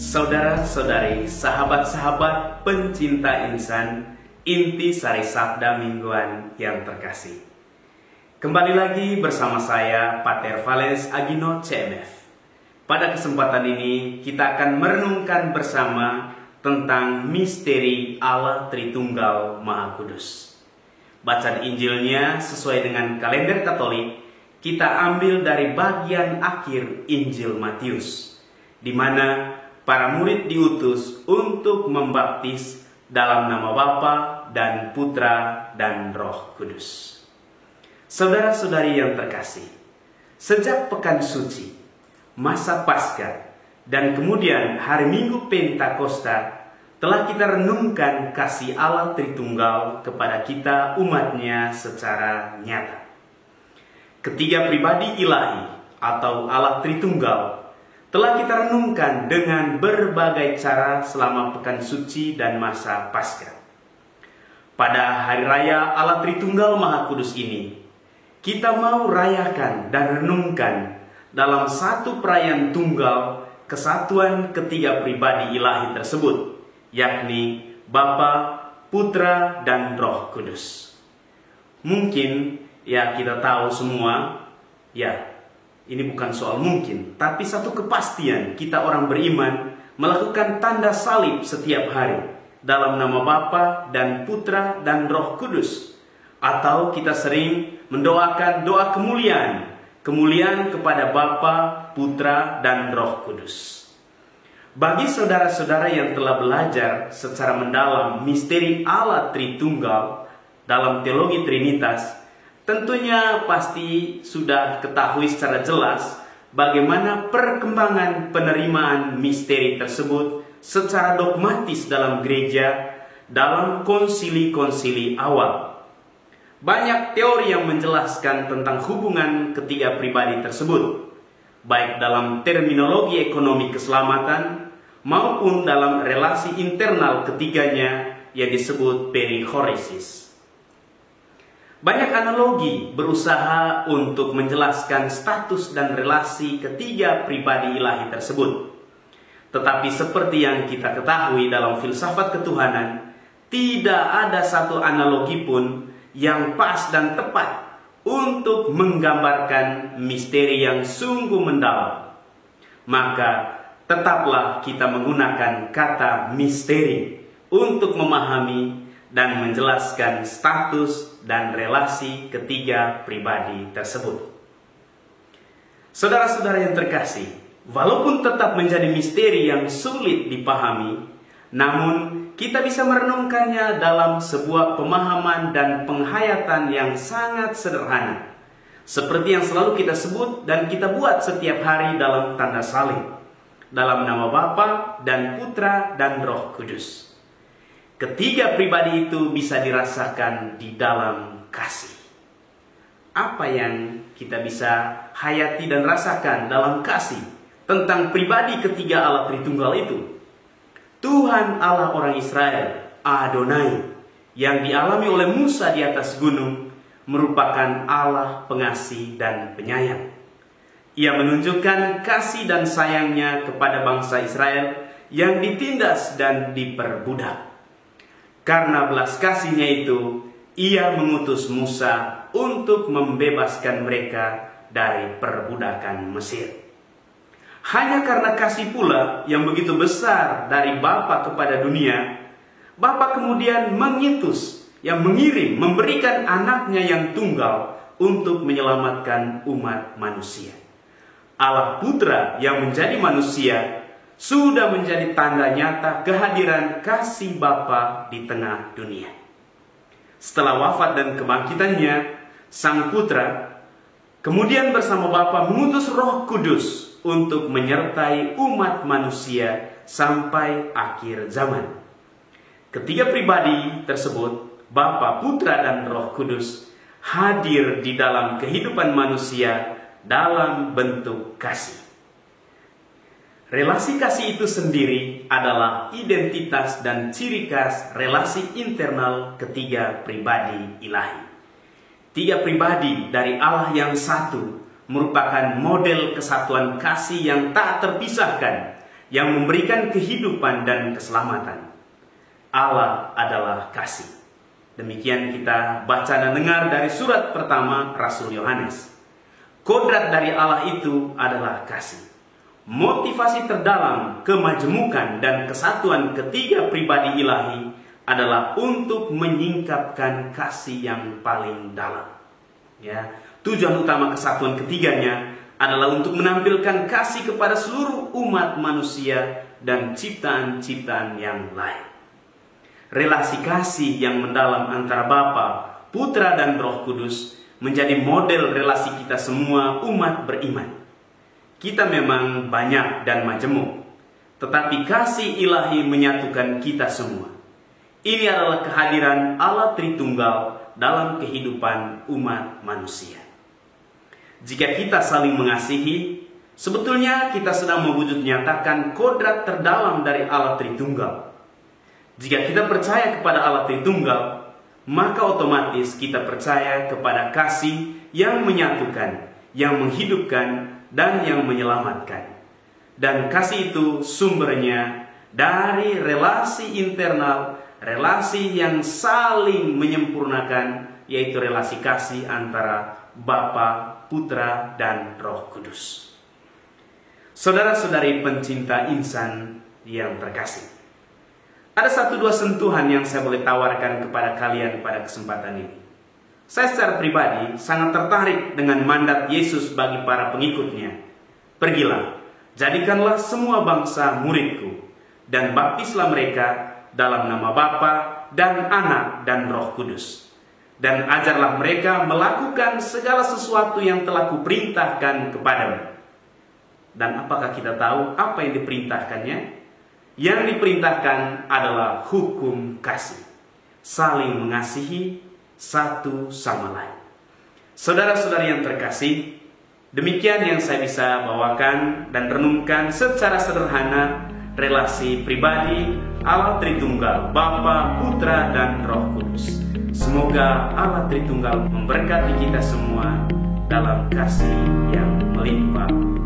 Saudara-saudari, sahabat-sahabat pencinta insan, inti sari sabda mingguan yang terkasih. Kembali lagi bersama saya, Pater Valens Agino CMF. Pada kesempatan ini, kita akan merenungkan bersama tentang misteri Allah Tritunggal Maha Kudus. Bacaan Injilnya sesuai dengan kalender Katolik, kita ambil dari bagian akhir Injil Matius, di mana para murid diutus untuk membaptis dalam nama Bapa dan Putra dan Roh Kudus. Saudara-saudari yang terkasih, sejak pekan suci, masa Paskah, dan kemudian hari Minggu Pentakosta, telah kita renungkan kasih Allah Tritunggal kepada kita umatnya secara nyata. Ketiga pribadi ilahi atau Allah Tritunggal telah kita renungkan dengan berbagai cara selama pekan suci dan masa Paskah. Pada hari raya Allah Tritunggal Maha Kudus ini, kita mau rayakan dan renungkan dalam satu perayaan tunggal kesatuan ketiga pribadi ilahi tersebut, yakni Bapa, Putra, dan Roh Kudus. Mungkin ya kita tahu semua, ya ini bukan soal mungkin, tapi satu kepastian kita orang beriman melakukan tanda salib setiap hari dalam nama Bapa dan Putra dan Roh Kudus. Atau kita sering mendoakan doa kemuliaan kepada Bapa, Putra, dan Roh Kudus. Bagi saudara-saudara yang telah belajar secara mendalam misteri Allah Tritunggal dalam teologi Trinitas, tentunya pasti sudah ketahui secara jelas bagaimana perkembangan penerimaan misteri tersebut secara dogmatis dalam gereja dalam konsili-konsili awal. Banyak teori yang menjelaskan tentang hubungan ketiga pribadi tersebut, baik dalam terminologi ekonomi keselamatan maupun dalam relasi internal ketiganya yang disebut perichoresis. Banyak analogi berusaha untuk menjelaskan status dan relasi ketiga pribadi ilahi tersebut. Tetapi seperti yang kita ketahui dalam filsafat ketuhanan, tidak ada satu analogi pun yang pas dan tepat untuk menggambarkan misteri yang sungguh mendalam. Maka tetaplah kita menggunakan kata misteri untuk memahami dan menjelaskan status dan relasi ketiga pribadi tersebut. Saudara-saudara yang terkasih, walaupun tetap menjadi misteri yang sulit dipahami, namun kita bisa merenungkannya dalam sebuah pemahaman dan penghayatan yang sangat sederhana, seperti yang selalu kita sebut dan kita buat setiap hari dalam tanda salib, dalam nama Bapa dan Putra dan Roh Kudus. Ketiga pribadi itu bisa dirasakan di dalam kasih. Apa yang kita bisa hayati dan rasakan dalam kasih tentang pribadi ketiga Allah Tritunggal itu? Tuhan Allah orang Israel, Adonai, yang dialami oleh Musa di atas gunung, merupakan Allah pengasih dan penyayang. Ia menunjukkan kasih dan sayangnya kepada bangsa Israel yang ditindas dan diperbudak. Karena belas kasihnya itu, ia mengutus Musa untuk membebaskan mereka dari perbudakan Mesir. Hanya karena kasih pula yang begitu besar dari Bapa kepada dunia, Bapa kemudian mengirim, memberikan anaknya yang tunggal untuk menyelamatkan umat manusia. Allah Putra yang menjadi manusia sudah menjadi tanda nyata kehadiran kasih Bapa di tengah dunia. Setelah wafat dan kebangkitannya, Sang Putra kemudian bersama Bapa mengutus Roh Kudus untuk menyertai umat manusia sampai akhir zaman. Ketiga pribadi tersebut, Bapa, Putra, dan Roh Kudus, hadir di dalam kehidupan manusia dalam bentuk kasih. Relasi kasih itu sendiri adalah identitas dan ciri khas relasi internal ketiga pribadi ilahi. Tiga pribadi dari Allah yang satu merupakan model kesatuan kasih yang tak terpisahkan yang memberikan kehidupan dan keselamatan. Allah adalah kasih. Demikian kita baca dan dengar dari surat pertama Rasul Yohanes. Kodrat dari Allah itu adalah kasih. Motivasi terdalam kemajemukan dan kesatuan ketiga pribadi ilahi adalah untuk menyingkapkan kasih yang paling dalam. Ya, tujuan utama kesatuan ketiganya adalah untuk menampilkan kasih kepada seluruh umat manusia dan ciptaan-ciptaan yang lain. Relasi kasih yang mendalam antara Bapa, Putra, dan Roh Kudus menjadi model relasi kita semua umat beriman. Kita memang banyak dan majemuk, tetapi kasih ilahi menyatukan kita semua. Ini adalah kehadiran Allah Tritunggal dalam kehidupan umat manusia. Jika kita saling mengasihi, sebetulnya kita sedang mewujud nyatakan kodrat terdalam dari Allah Tritunggal. Jika kita percaya kepada Allah Tritunggal, maka otomatis kita percaya kepada kasih yang menyatukan, yang menghidupkan, dan yang menyelamatkan. Dan kasih itu sumbernya dari relasi internal, relasi yang saling menyempurnakan, yaitu relasi kasih antara Bapa, Putra, dan Roh Kudus. Saudara-saudari pencinta insan yang terkasih, ada 1-2 sentuhan yang saya boleh tawarkan kepada kalian pada kesempatan ini. Saya secara pribadi sangat tertarik dengan mandat Yesus bagi para pengikutnya. Pergilah, jadikanlah semua bangsa muridku, dan baptislah mereka dalam nama Bapa dan Anak dan Roh Kudus. Dan ajarlah mereka melakukan segala sesuatu yang telah kuperintahkan kepadamu. Dan apakah kita tahu apa yang diperintahkannya? Yang diperintahkan adalah hukum kasih, saling mengasihi satu sama lain. Saudara-saudari yang terkasih, demikian yang saya bisa bawakan dan renungkan secara sederhana relasi pribadi Allah Tritunggal, Bapa, Putra, dan Roh Kudus. Semoga Allah Tritunggal memberkati kita semua dalam kasih yang melimpah.